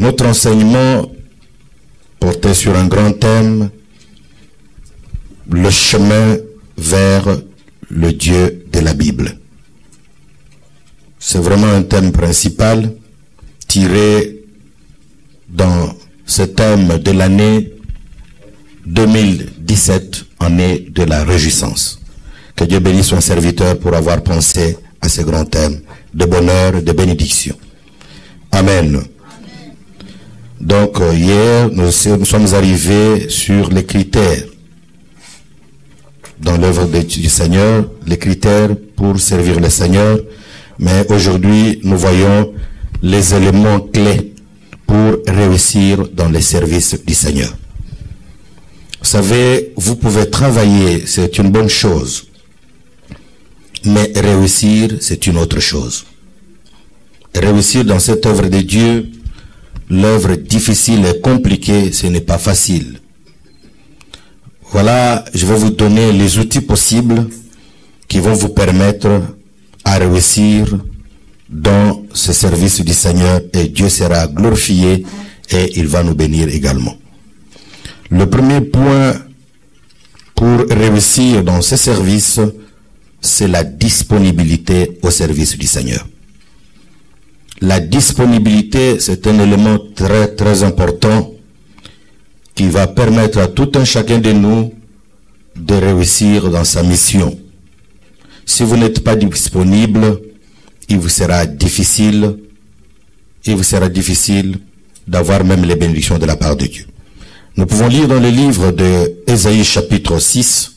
Notre enseignement portait sur un grand thème, le chemin vers le Dieu de la Bible. C'est vraiment un thème principal tiré dans ce thème de l'année 2017, année de la réjouissance. Que Dieu bénisse son serviteur pour avoir pensé à ce grand thème de bonheur, de bénédiction. Amen. Donc hier, nous sommes arrivés sur les critères dans l'œuvre du Seigneur, les critères pour servir le Seigneur. Mais aujourd'hui, nous voyons les éléments clés pour réussir dans les services du Seigneur. Vous savez, vous pouvez travailler, c'est une bonne chose. Mais réussir, c'est une autre chose. Réussir dans cette œuvre de Dieu, l'œuvre difficile et compliquée, ce n'est pas facile. Voilà, je vais vous donner les outils possibles qui vont vous permettre à réussir dans ce service du Seigneur et Dieu sera glorifié et il va nous bénir également. Le premier point pour réussir dans ce service, c'est la disponibilité au service du Seigneur. La disponibilité, c'est un élément très important qui va permettre à tout un chacun de nous de réussir dans sa mission. Si vous n'êtes pas disponible, il vous sera difficile d'avoir même les bénédictions de la part de Dieu. Nous pouvons lire dans le livre de Ésaïe chapitre 6,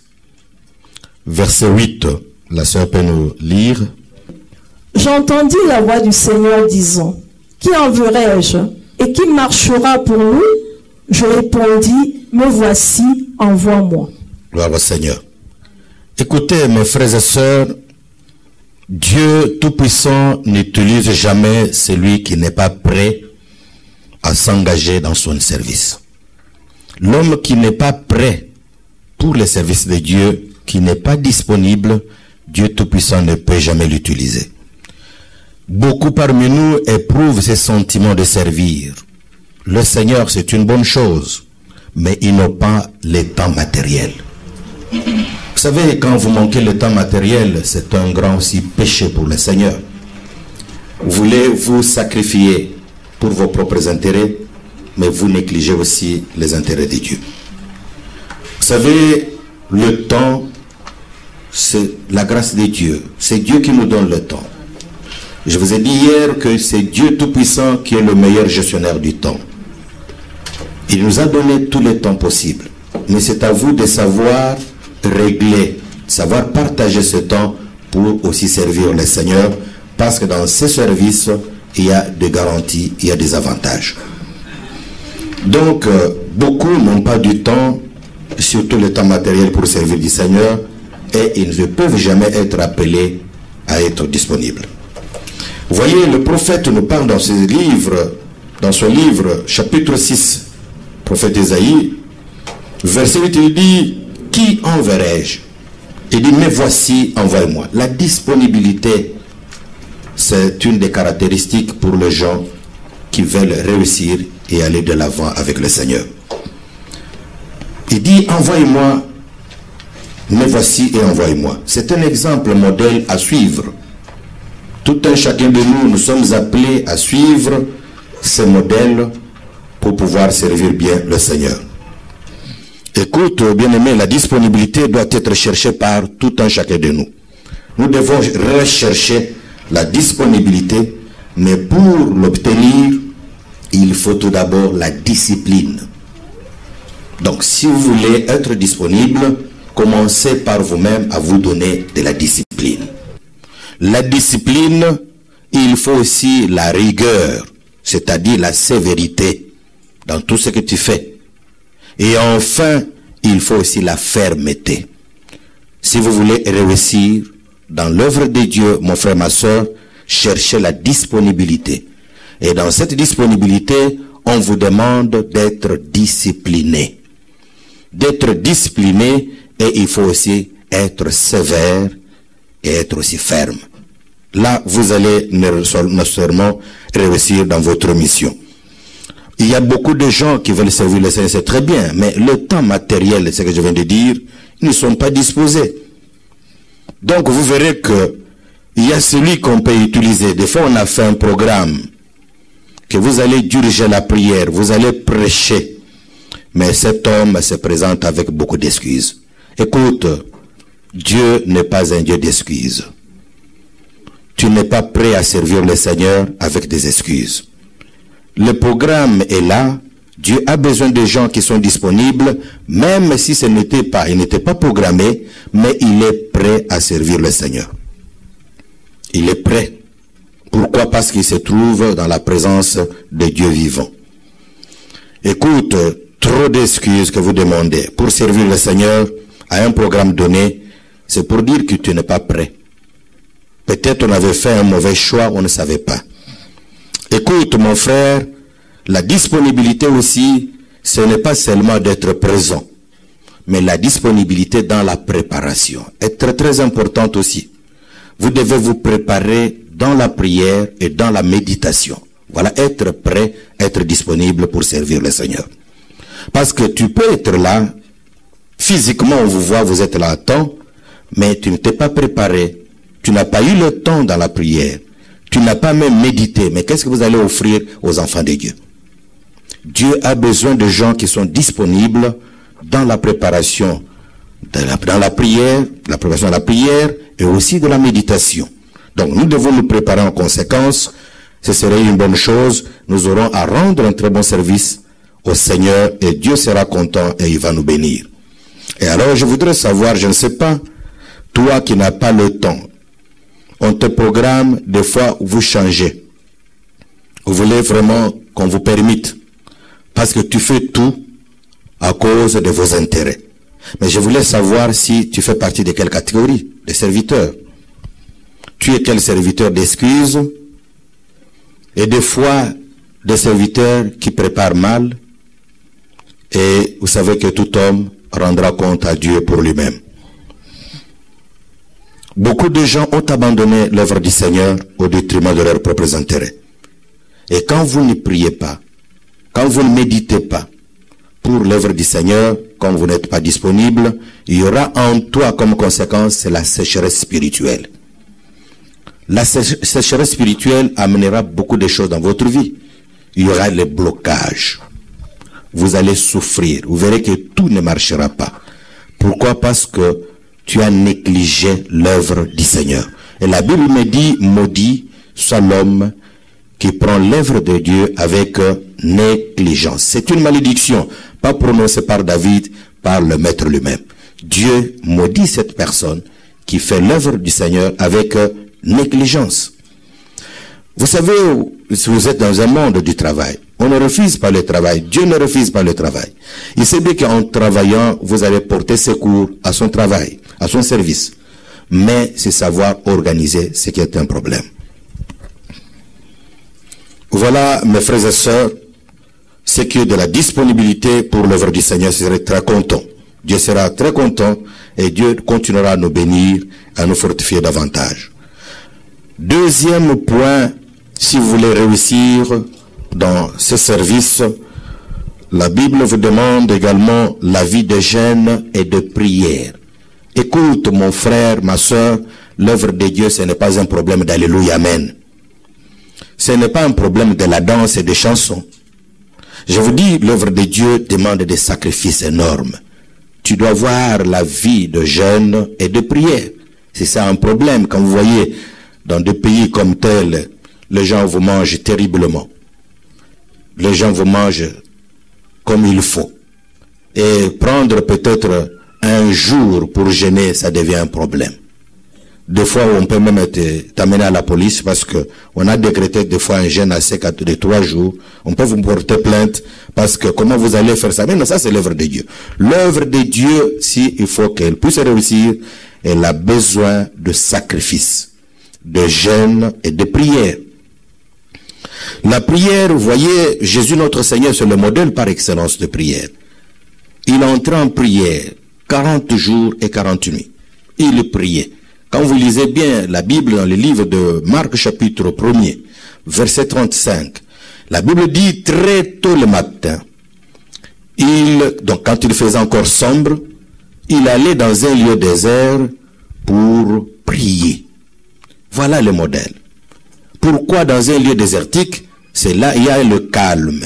verset 8. La sœur peut nous lire. J'entendis la voix du Seigneur disant, qui enverrai-je et qui marchera pour nous? Je répondis, me voici, envoie-moi. Gloire au Seigneur. Écoutez, mes frères et sœurs, Dieu Tout-Puissant n'utilise jamais celui qui n'est pas prêt à s'engager dans son service. L'homme qui n'est pas prêt pour le service de Dieu, qui n'est pas disponible, Dieu Tout-Puissant ne peut jamais l'utiliser. Beaucoup parmi nous éprouvent ce sentiment de servir. Le Seigneur, c'est une bonne chose, mais ils n'ont pas le temps matériel. Vous savez, quand vous manquez le temps matériel, c'est un grand aussi péché pour le Seigneur. Vous voulez vous sacrifier pour vos propres intérêts, mais vous négligez aussi les intérêts de Dieu. Vous savez, le temps, c'est la grâce de Dieu. C'est Dieu qui nous donne le temps. Je vous ai dit hier que c'est Dieu Tout-Puissant qui est le meilleur gestionnaire du temps. Il nous a donné tout le temps possible. Mais c'est à vous de savoir régler, savoir partager ce temps pour aussi servir le Seigneur. Parce que dans ce service, il y a des garanties, il y a des avantages. Donc, beaucoup n'ont pas du temps, surtout le temps matériel pour servir du Seigneur. Et ils ne peuvent jamais être appelés à être disponibles. Vous voyez, le prophète nous parle dans son livre, chapitre 6, prophète Ésaïe, verset 8, il dit, qui enverrai-je? Il dit, mais voici, envoie-moi. La disponibilité, c'est une des caractéristiques pour les gens qui veulent réussir et aller de l'avant avec le Seigneur. Il dit, envoie-moi, me voici et envoie-moi. C'est un exemple modèle à suivre. Tout un chacun de nous, nous sommes appelés à suivre ce modèle pour pouvoir servir bien le Seigneur. Écoute, bien-aimé, la disponibilité doit être cherchée par tout un chacun de nous. Nous devons rechercher la disponibilité, mais pour l'obtenir, il faut tout d'abord la discipline. Donc, si vous voulez être disponible, commencez par vous-même à vous donner de la discipline. La discipline, il faut aussi la rigueur, c'est-à-dire la sévérité dans tout ce que tu fais. Et enfin, il faut aussi la fermeté. Si vous voulez réussir dans l'œuvre de Dieu, mon frère, ma soeur, cherchez la disponibilité. Et dans cette disponibilité, on vous demande d'être discipliné. D'être discipliné, et il faut aussi être sévère et être aussi ferme. Là, vous allez nécessairement réussir dans votre mission. Il y a beaucoup de gens qui veulent servir le Seigneur, c'est très bien, mais le temps matériel, c'est ce que je viens de dire, ils ne sont pas disposés. Donc vous verrez que il y a celui qu'on peut utiliser. Des fois on a fait un programme que vous allez diriger la prière, vous allez prêcher, mais cet homme se présente avec beaucoup d'excuses. Écoute, Dieu n'est pas un Dieu d'excuses. Tu n'es pas prêt à servir le Seigneur avec des excuses. Le programme est là. Dieu a besoin de gens qui sont disponibles, même si il n'était pas programmé, mais il est prêt à servir le Seigneur. Il est prêt. Pourquoi? Parce qu'il se trouve dans la présence de Dieu vivant. Écoute, trop d'excuses que vous demandez pour servir le Seigneur à un programme donné, c'est pour dire que tu n'es pas prêt. Peut-être on avait fait un mauvais choix, on ne savait pas. Écoute, mon frère, la disponibilité aussi, ce n'est pas seulement d'être présent, mais la disponibilité dans la préparation est très très importante aussi. Vous devez vous préparer dans la prière et dans la méditation. Voilà, être prêt, être disponible pour servir le Seigneur. Parce que tu peux être là, physiquement on vous voit, vous êtes là à temps, mais tu ne t'es pas préparé, tu n'as pas eu le temps dans la prière, tu n'as pas même médité, mais qu'est-ce que vous allez offrir aux enfants de Dieu? Dieu a besoin de gens qui sont disponibles dans la préparation, dans la prière, la préparation de la prière et aussi de la méditation. Donc nous devons nous préparer en conséquence. Ce serait une bonne chose. Nous aurons à rendre un très bon service au Seigneur et Dieu sera content et il va nous bénir. Et alors je voudrais savoir, je ne sais pas, toi qui n'as pas le temps, on te programme, des fois vous changez. Vous voulez vraiment qu'on vous permette, parce que tu fais tout à cause de vos intérêts. Mais je voulais savoir si tu fais partie de quelle catégorie de serviteurs. Tu es quel serviteur d'excuses? Et des fois, des serviteurs qui préparent mal. Et vous savez que tout homme rendra compte à Dieu pour lui-même. Beaucoup de gens ont abandonné l'œuvre du Seigneur au détriment de leurs propres intérêts. Et quand vous ne priez pas, quand vous ne méditez pas pour l'œuvre du Seigneur, quand vous n'êtes pas disponible, il y aura en toi comme conséquence la sécheresse spirituelle. La sécheresse spirituelle amènera beaucoup de choses dans votre vie. Il y aura les blocages. Vous allez souffrir. Vous verrez que tout ne marchera pas. Pourquoi? Parce que tu as négligé l'œuvre du Seigneur. Et la Bible me dit, maudit soit l'homme qui prend l'œuvre de Dieu avec négligence. C'est une malédiction, pas prononcée par David, par le Maître lui-même. Dieu maudit cette personne qui fait l'œuvre du Seigneur avec négligence. Vous savez, si vous êtes dans un monde du travail, on ne refuse pas le travail. Dieu ne refuse pas le travail. Il sait bien qu'en travaillant, vous allez porter secours à son travail, à son service. Mais c'est savoir organiser ce qui est un problème. Voilà, mes frères et sœurs, ce qui est de la disponibilité pour l'œuvre du Seigneur, je serai très content. Dieu sera très content et Dieu continuera à nous bénir, à nous fortifier davantage. Deuxième point, si vous voulez réussir dans ce service, la Bible vous demande également la vie de jeûne et de prière. Écoute, mon frère, ma soeur, l'œuvre de Dieu, ce n'est pas un problème d'alléluia, amen. Ce n'est pas un problème de la danse et des chansons. Je vous dis, l'œuvre de Dieu demande des sacrifices énormes. Tu dois voir la vie de jeûne et de prière. C'est ça un problème. Quand vous voyez dans des pays comme tels, les gens vous mangent terriblement. Les gens vous mangent comme il faut. Et prendre peut-être un jour pour jeûner, ça devient un problème. Des fois, on peut même t'amener à la police parce que on a décrété des fois un jeûne assez de 3 jours. On peut vous porter plainte parce que comment vous allez faire ça? Mais non, ça c'est l'œuvre de Dieu. L'œuvre de Dieu, si il faut qu'elle puisse réussir, elle a besoin de sacrifices, de jeûne et de prière. La prière, vous voyez, Jésus notre Seigneur, c'est le modèle par excellence de prière. Il entrait en prière 40 jours et 40 nuits. Il priait. Quand vous lisez bien la Bible dans le livre de Marc chapitre 1er, verset 35, La Bible dit très tôt le matin, donc quand il faisait encore sombre, il allait dans un lieu désert pour prier. Voilà le modèle. Pourquoi dans un lieu désertique? C'est là il y a le calme.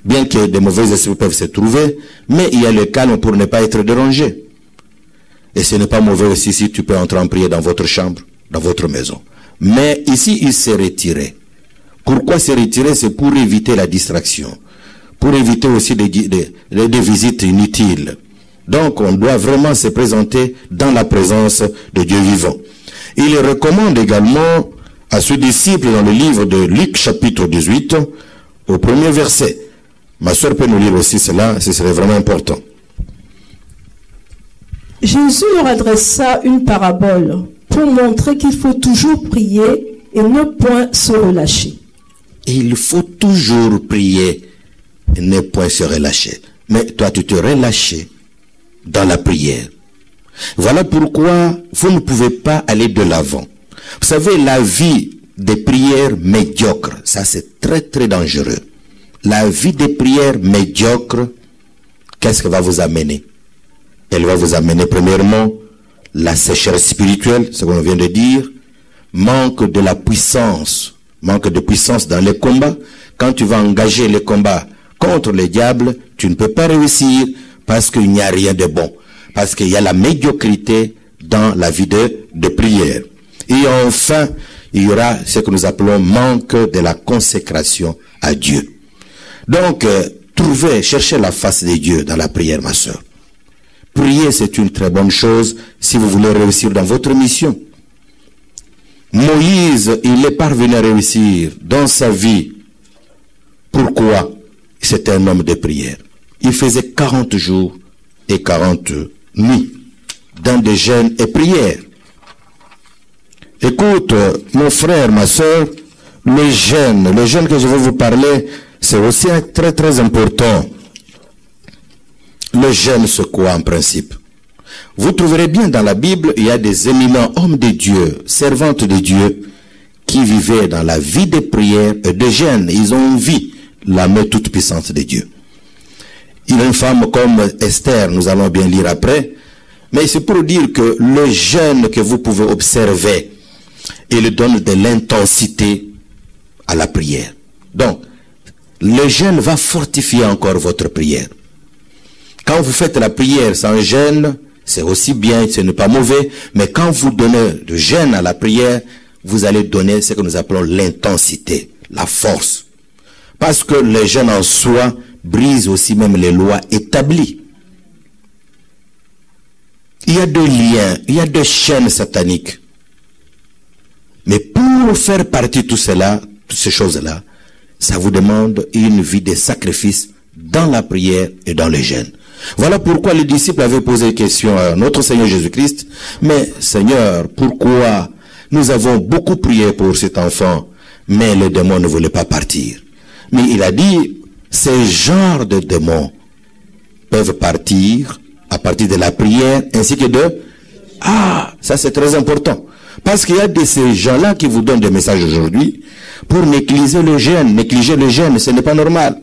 Bien que des mauvais esprits peuvent se trouver, mais il y a le calme pour ne pas être dérangé. Et ce n'est pas mauvais aussi si tu peux entrer en prière dans votre chambre, dans votre maison. Mais ici, il s'est retiré. Pourquoi se retirer? C'est pour éviter la distraction. Pour éviter aussi des visites inutiles. Donc, on doit vraiment se présenter dans la présence de Dieu vivant. Il recommande également à ce disciple dans le livre de Luc chapitre 18, au premier verset. Ma soeur peut nous lire aussi cela, ce serait vraiment important. Jésus leur adressa une parabole pour montrer qu'il faut toujours prier et ne point se relâcher. Il faut toujours prier et ne point se relâcher. Mais toi, tu te relâches dans la prière. Voilà pourquoi vous ne pouvez pas aller de l'avant. Vous savez, la vie des prières médiocres, ça c'est très très dangereux. La vie des prières médiocres, qu'est-ce qu'elle va vous amener? Elle va vous amener premièrement la sécheresse spirituelle, ce qu'on vient de dire, manque de la puissance, manque de puissance dans les combats. Quand tu vas engager les combats contre les diables, tu ne peux pas réussir parce qu'il n'y a rien de bon, parce qu'il y a la médiocrité dans la vie de prière. Et enfin, il y aura ce que nous appelons manque de la consécration à Dieu. Donc, cherchez la face de Dieu dans la prière, ma soeur. Prier, c'est une très bonne chose si vous voulez réussir dans votre mission. Moïse, il est parvenu à réussir dans sa vie. Pourquoi? C'était un homme de prière. Il faisait 40 jours et 40 nuits dans des jeûnes et prières. Écoute, mon frère, ma soeur, le jeûne que je vais vous parler, c'est aussi très très important. Le jeûne, c'est quoi en principe? Vous trouverez bien dans la Bible, il y a des éminents hommes de Dieu, servantes de Dieu, qui vivaient dans la vie de prière et de jeûne. Ils ont vu la main toute puissante de Dieu. Il y a une femme comme Esther, nous allons bien lire après, mais c'est pour dire que le jeûne que vous pouvez observer, il donne de l'intensité à la prière. Donc, le jeûne va fortifier encore votre prière. Quand vous faites la prière sans jeûne, c'est aussi bien, ce n'est pas mauvais, mais quand vous donnez le jeûne à la prière, vous allez donner ce que nous appelons l'intensité, la force. Parce que le jeûne en soi brise aussi même les lois établies. Il y a des liens, il y a des chaînes sataniques. Mais pour faire partie de tout cela, toutes ces choses-là, ça vous demande une vie de sacrifice dans la prière et dans le jeûne. Voilà pourquoi les disciples avaient posé une question à notre Seigneur Jésus-Christ. Mais Seigneur, pourquoi nous avons beaucoup prié pour cet enfant, mais les démons ne voulaient pas partir? Mais il a dit, ces genres de démons peuvent partir à partir de la prière ainsi que de... Ah, ça c'est très important. Parce qu'il y a de ces gens-là qui vous donnent des messages aujourd'hui pour négliger le jeûne, ce n'est pas normal.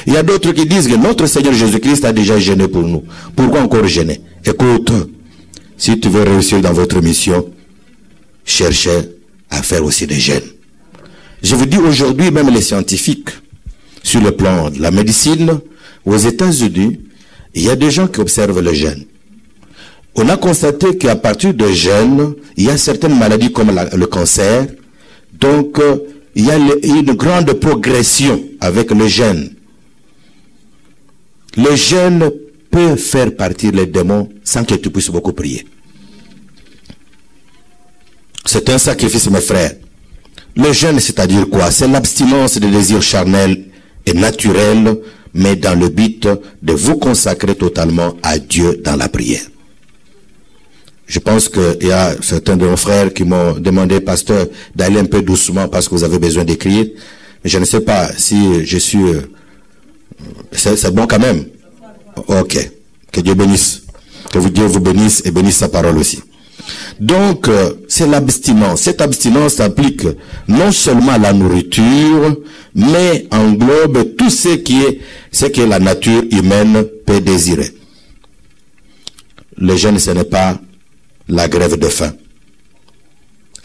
Il y a d'autres qui disent que notre Seigneur Jésus-Christ a déjà jeûné pour nous. Pourquoi encore jeûner? Écoute, si tu veux réussir dans votre mission, cherchez à faire aussi des jeûnes. Je vous dis aujourd'hui, même les scientifiques, sur le plan de la médecine, aux États-Unis, il y a des gens qui observent le jeûne. On a constaté qu'à partir de jeûne, il y a certaines maladies comme le cancer. Donc, il y a une grande progression avec le jeûne. Le jeûne peut faire partir les démons sans que tu puisses beaucoup prier. C'est un sacrifice, mes frères. Le jeûne, c'est-à-dire quoi? C'est l'abstinence des désirs charnels et naturels, mais dans le but de vous consacrer totalement à Dieu dans la prière. Je pense qu'il y a certains de nos frères qui m'ont demandé, pasteur, d'aller un peu doucement parce que vous avez besoin d'écrire. Mais je ne sais pas si je suis... C'est bon quand même? Ok. Que Dieu bénisse. Que Dieu vous bénisse et bénisse sa parole aussi. Donc, c'est l'abstinence. Cette abstinence s'applique non seulement à la nourriture, mais englobe tout ce que la nature humaine peut désirer. Le jeûne, ce n'est pas la grève de faim.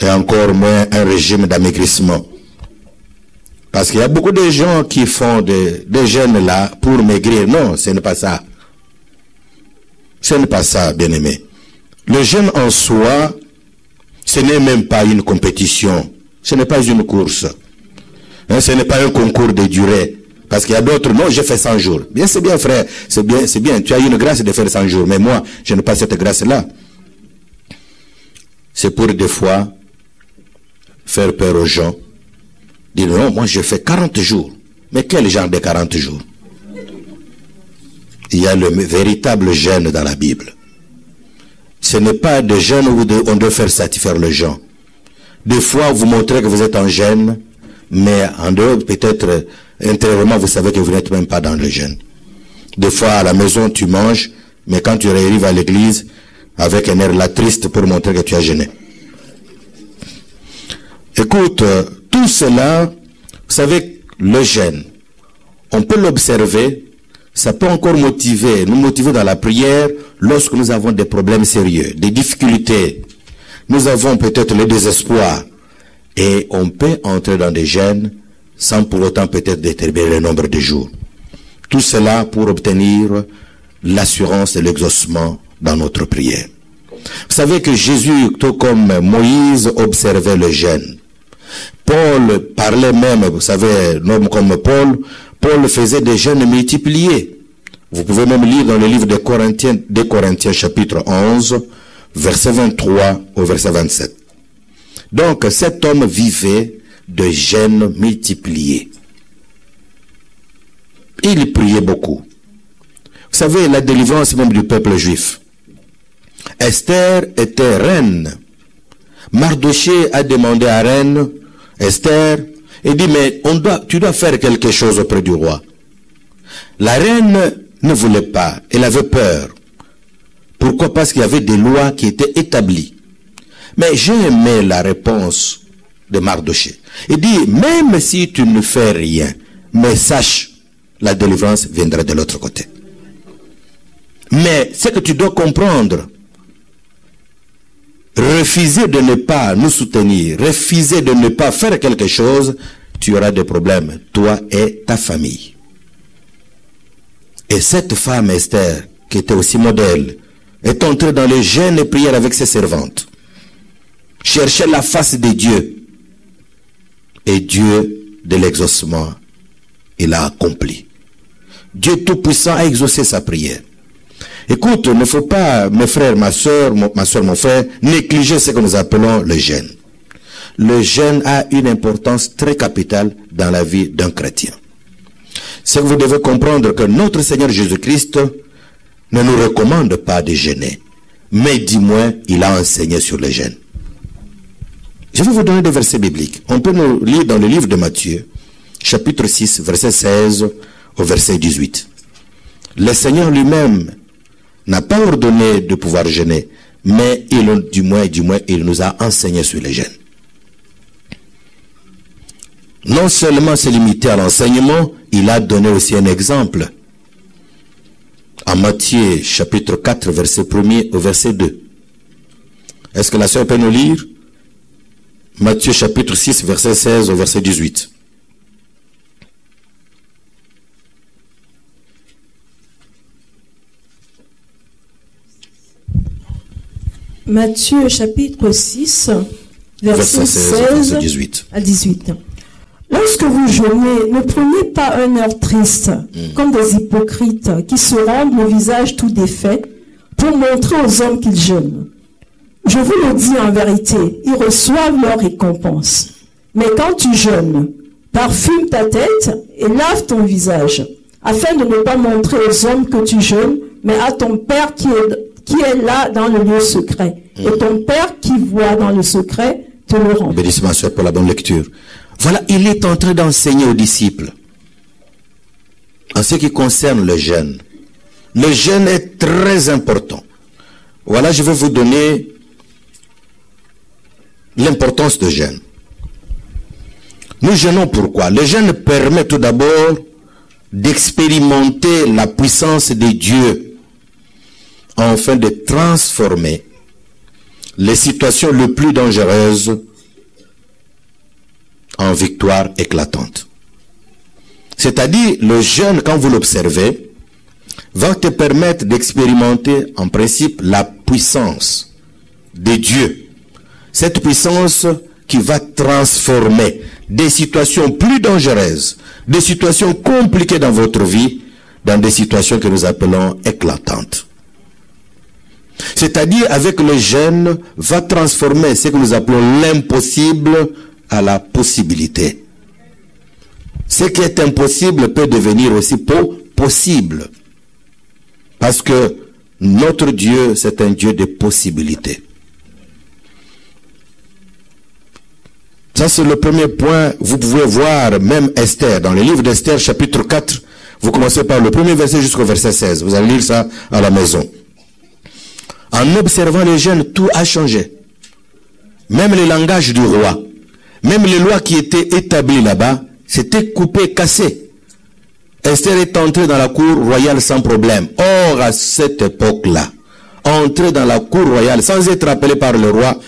Et encore moins un régime d'amaigrissement. Parce qu'il y a beaucoup de gens qui font des jeûnes là pour maigrir. Non, ce n'est pas ça. Ce n'est pas ça, bien-aimé. Le jeûne en soi, ce n'est même pas une compétition. Ce n'est pas une course. Hein, ce n'est pas un concours de durée. Parce qu'il y a d'autres, non, j'ai fait 100 jours. Bien, c'est bien, frère. C'est bien. Tu as une grâce de faire 100 jours. Mais moi, je n'ai pas cette grâce-là. C'est pour des fois faire peur aux gens. Dire non, moi je fais 40 jours. Mais quel genre de 40 jours? Il y a le véritable jeûne dans la Bible. Ce n'est pas de jeûne où on doit faire satisfaire les gens. Des fois, vous montrez que vous êtes en jeûne, mais en dehors, peut-être, intérieurement, vous savez que vous n'êtes même pas dans le jeûne. Des fois, à la maison, tu manges, mais quand tu arrives à l'église, avec un air là triste pour montrer que tu as jeûné. Écoute, tout cela, vous savez, le jeûne, on peut l'observer, ça peut encore nous motiver dans la prière lorsque nous avons des problèmes sérieux, des difficultés. Nous avons peut-être le désespoir. Et on peut entrer dans des jeûnes sans pour autant peut-être déterminer le nombre de jours. Tout cela pour obtenir l'assurance et l'exaucement dans notre prière. Vous savez que Jésus, tout comme Moïse, observait le jeûne. Paul parlait même, vous savez, un homme comme Paul faisait des jeûnes multipliés. Vous pouvez même lire dans le livre des Corinthiens chapitre 11, verset 23 au verset 27. Donc cet homme vivait de jeûnes multipliés. Il priait beaucoup. Vous savez, la délivrance même du peuple juif. Esther était reine. Mardochée a demandé à reine Esther, et dit, mais tu dois faire quelque chose auprès du roi. La reine ne voulait pas, elle avait peur. Pourquoi? Parce qu'il y avait des lois qui étaient établies. Mais j'ai aimé la réponse de Mardochée. Il dit, même si tu ne fais rien, mais sache, la délivrance viendra de l'autre côté. Mais ce que tu dois comprendre, refuser de ne pas nous soutenir, refuser de ne pas faire quelque chose, tu auras des problèmes, toi et ta famille. Et cette femme, Esther, qui était aussi modèle, est entrée dans les jeûnes et prières avec ses servantes. Cherchait la face de Dieu. Et Dieu, de l'exaucement, il a accompli. Dieu Tout-Puissant a exaucé sa prière. Écoute, il ne faut pas, mes frères, ma soeur, mon frère, négliger ce que nous appelons le jeûne. Le jeûne a une importance très capitale dans la vie d'un chrétien. C'est que vous devez comprendre que notre Seigneur Jésus-Christ ne nous recommande pas de jeûner, mais du moins, il a enseigné sur le jeûne. Je vais vous donner des versets bibliques. On peut nous lire dans le livre de Matthieu, chapitre 6, verset 16 au verset 18. Le Seigneur lui-même n'a pas ordonné de pouvoir jeûner, mais du moins, il nous a enseigné sur le jeûne. Non seulement se limiter à l'enseignement, il a donné aussi un exemple. En Matthieu, chapitre 4, verset 1er au verset 2. Est-ce que la sœur peut nous lire? Matthieu, chapitre 6, verset 16 au verset 18. Matthieu chapitre 6, verset 16 à 18. Lorsque vous jeûnez, ne prenez pas un air triste, comme des hypocrites qui se rendent le visage tout défait pour montrer aux hommes qu'ils jeûnent. Je vous le dis en vérité, ils reçoivent leur récompense. Mais quand tu jeûnes, parfume ta tête et lave ton visage, afin de ne pas montrer aux hommes que tu jeûnes, mais à ton Père qui est là dans le lieu secret. Et ton Père qui voit dans le secret te le rend. Bénissez ma soeur pour la bonne lecture. Voilà, il est en train d'enseigner aux disciples en ce qui concerne le jeûne. Le jeûne est très important. Voilà, je vais vous donner l'importance du jeûne. Nous jeûnons pourquoi? Le jeûne permet tout d'abord d'expérimenter la puissance de Dieu afin de transformer les situations les plus dangereuses en victoire éclatante. C'est-à-dire, le jeûne, quand vous l'observez, va te permettre d'expérimenter en principe la puissance de Dieu. Cette puissance qui va transformer des situations plus dangereuses, des situations compliquées dans votre vie, dans des situations que nous appelons éclatantes. C'est-à-dire, avec le jeûne, va transformer ce que nous appelons l'impossible à la possibilité. Ce qui est impossible peut devenir aussi possible. Parce que notre Dieu, c'est un Dieu de possibilités. Ça, c'est le premier point. Vous pouvez voir même Esther, dans le livre d'Esther, chapitre 4, vous commencez par le premier verset jusqu'au verset 16. Vous allez lire ça à la maison. En observant les jeunes, tout a changé. Même le langage du roi, même les lois qui étaient établies là-bas, c'était coupé, cassé. Esther est entrée dans la cour royale sans problème. Or, à cette époque-là, entrer dans la cour royale sans être appelé par le roi,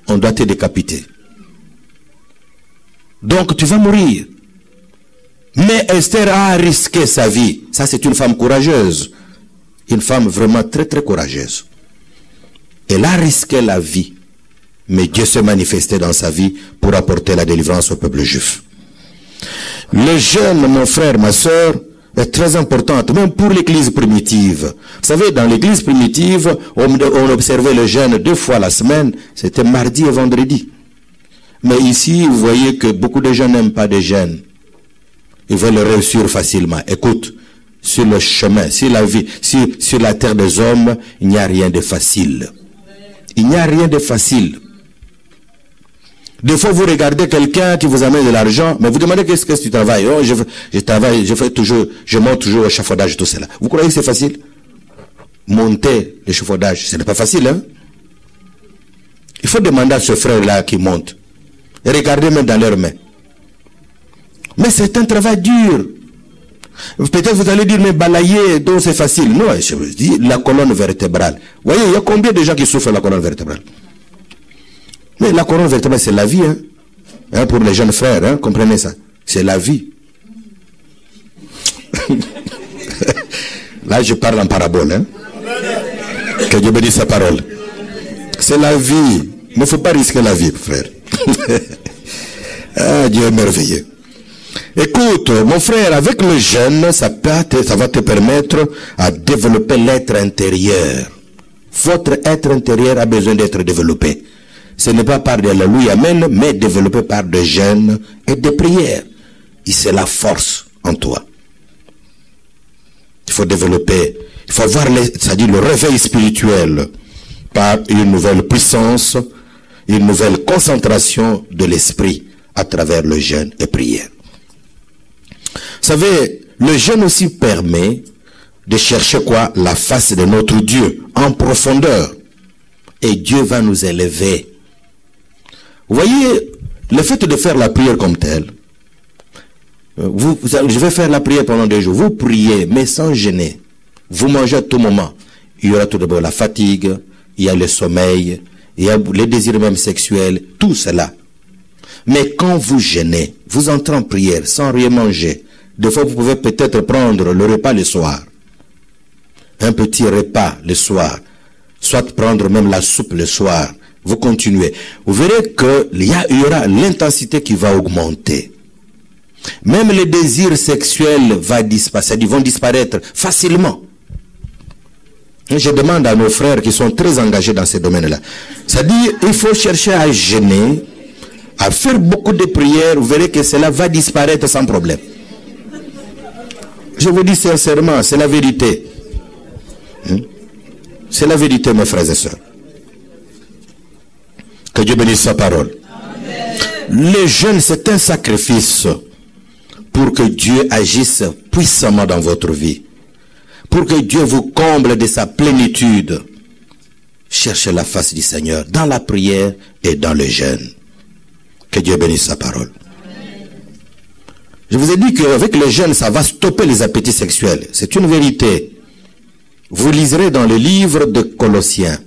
on doit te décapiter. Donc, tu vas mourir. Mais Esther a risqué sa vie. Ça, c'est une femme courageuse. Une femme vraiment très, très courageuse. Elle a risqué la vie. Mais Dieu s'est manifesté dans sa vie pour apporter la délivrance au peuple juif. Le jeûne, mon frère, ma soeur, est très importante, même pour l'église primitive. Vous savez, dans l'église primitive, on observait le jeûne 2 fois la semaine, c'était mardi et vendredi. Mais ici, vous voyez que beaucoup de gens n'aiment pas de jeûne. Ils veulent réussir facilement. Écoute, sur le chemin, sur la vie, sur la terre des hommes, il n'y a rien de facile. Il n'y a rien de facile. Des fois, vous regardez quelqu'un qui vous amène de l'argent, mais vous demandez qu'est-ce que tu travailles. Oh, je travaille, je monte toujours l'échafaudage, tout cela. Vous croyez que c'est facile? Monter l'échafaudage, ce n'est pas facile, hein? Il faut demander à ce frère-là qui monte. Et regardez même dans leurs mains. Mais c'est un travail dur. Peut-être vous allez dire, mais balayer, donc c'est facile. Non, je vous dis, la colonne vertébrale. Vous voyez, il y a combien de gens qui souffrent de la colonne vertébrale? Mais la colonne vertébrale, c'est la vie. Hein, pour les jeunes frères, hein, comprenez ça. C'est la vie. Là, je parle en parabole. Hein. Que Dieu bénisse sa parole. C'est la vie. Il ne faut pas risquer la vie, frère. Ah, Dieu est merveilleux. Écoute, mon frère, avec le jeûne, ça va te permettre à développer l'être intérieur. Votre être intérieur a besoin d'être développé. Ce n'est pas par de l'alléluia, amen, mais développé par de jeûne et de prière. Et c'est la force en toi. Il faut développer, il faut avoir c'est-à-dire le réveil spirituel par une nouvelle puissance, une nouvelle concentration de l'esprit à travers le jeûne et prière. Vous savez, le jeûne aussi permet de chercher quoi? La face de notre Dieu en profondeur. Et Dieu va nous élever. Vous voyez, le fait de faire la prière comme telle, je vais faire la prière pendant 2 jours. Vous priez, mais sans gêner. Vous mangez à tout moment. Il y aura tout d'abord la fatigue, il y a le sommeil, il y a les désirs même sexuels, tout cela. Mais quand vous jeûnez, vous entrez en prière sans rien manger. Des fois, vous pouvez peut-être prendre le repas le soir. Un petit repas le soir. Soit prendre même la soupe le soir. Vous continuez. Vous verrez qu'il y aura l'intensité qui va augmenter. Même les désirs sexuels vont disparaître facilement. Et je demande à nos frères qui sont très engagés dans ces domaines-là. C'est-à-dire, il faut chercher à jeûner, à faire beaucoup de prières. Vous verrez que cela va disparaître sans problème. Je vous dis sincèrement, c'est la vérité. C'est la vérité, mes frères et sœurs. Que Dieu bénisse sa parole. Amen. Le jeûne, c'est un sacrifice pour que Dieu agisse puissamment dans votre vie. Pour que Dieu vous comble de sa plénitude. cherchez la face du Seigneur dans la prière et dans le jeûne. Que Dieu bénisse sa parole. Je vous ai dit qu'avec le jeûne, ça va stopper les appétits sexuels. C'est une vérité. Vous liserez dans le livre de Colossiens,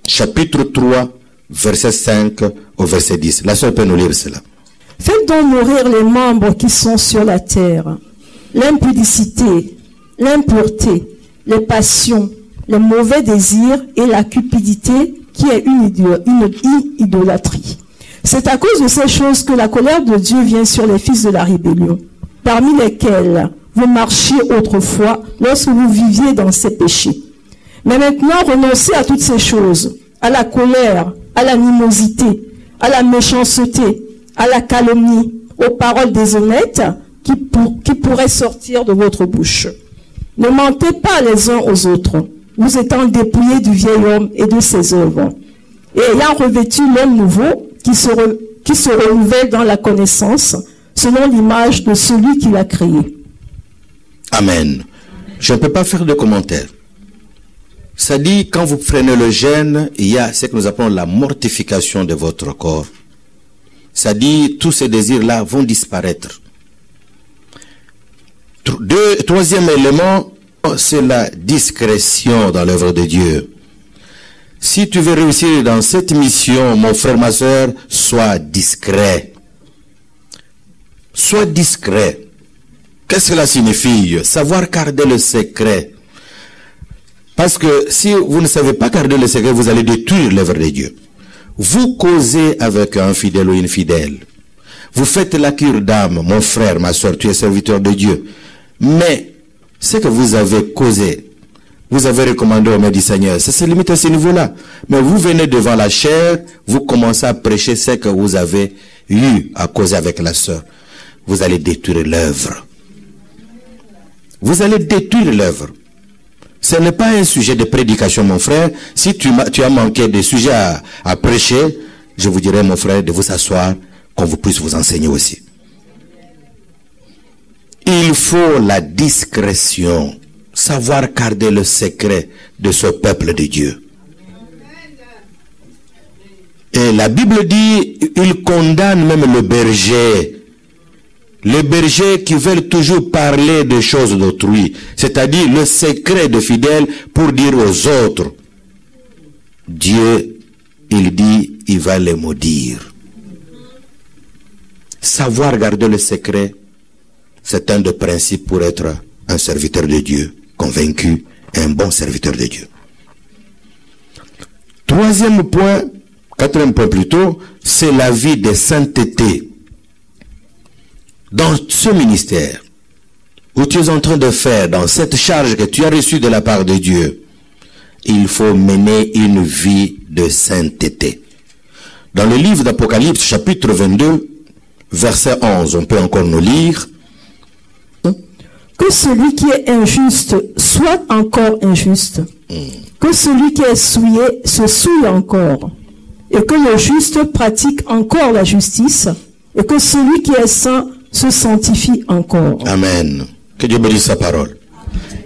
chapitre 3, verset 5 au verset 10. La sœur peut nous lire cela. Faites donc mourir les membres qui sont sur la terre, l'impudicité, l'impureté, les passions, les mauvais désirs et la cupidité qui est une idolâtrie. C'est à cause de ces choses que la colère de Dieu vient sur les fils de la rébellion, parmi lesquels vous marchiez autrefois lorsque vous viviez dans ces péchés. Mais maintenant, renoncez à toutes ces choses, à la colère, à l'animosité, à la méchanceté, à la calomnie, aux paroles déshonnêtes qui pourraient sortir de votre bouche. Ne mentez pas les uns aux autres, vous étant dépouillés du vieil homme et de ses œuvres, et ayant revêtu l'homme nouveau qui se renouvelle dans la connaissance, selon l'image de celui qui l'a créé. Amen. Je ne peux pas faire de commentaire. Ça dit, quand vous prenez le jeûne, il y a ce que nous appelons la mortification de votre corps. Ça dit, tous ces désirs-là vont disparaître. Troisième élément, c'est la discrétion dans l'œuvre de Dieu. Si tu veux réussir dans cette mission, mon frère, ma soeur, sois discret. Sois discret. Qu'est-ce que cela signifie? Savoir garder le secret. Parce que si vous ne savez pas garder le secret, vous allez détruire l'œuvre de Dieu. Vous causez avec un fidèle ou une fidèle. Vous faites la cure d'âme, mon frère, ma soeur, tu es serviteur de Dieu. Mais ce que vous avez causé, vous avez recommandé au maître du Seigneur, ça se limite à ce niveau-là. Mais vous venez devant la chair, vous commencez à prêcher ce que vous avez eu à causer avec la sœur. Vous allez détruire l'œuvre. Vous allez détruire l'œuvre. Ce n'est pas un sujet de prédication, mon frère. Si tu as manqué de sujets à prêcher, je vous dirai, mon frère, de vous asseoir, qu'on vous puisse vous enseigner aussi. Il faut la discrétion, savoir garder le secret de ce peuple de Dieu. Et la Bible dit, il condamne même le berger. Les bergers qui veulent toujours parler des choses d'autrui, c'est-à-dire le secret de fidèles pour dire aux autres. Dieu, il dit, il va les maudire. Savoir garder le secret, c'est un des principes pour être un serviteur de Dieu, convaincu, et un bon serviteur de Dieu. Quatrième point plutôt, c'est la vie de sainteté. Dans ce ministère, où tu es en train de faire, dans cette charge que tu as reçue de la part de Dieu, il faut mener une vie de sainteté. Dans le livre d'Apocalypse, chapitre 22, verset 11, on peut encore nous lire. Que celui qui est injuste soit encore injuste. Que celui qui est souillé se souille encore. Et que le juste pratique encore la justice. Et que celui qui est saint se sanctifie encore. Amen. Que Dieu bénisse sa parole.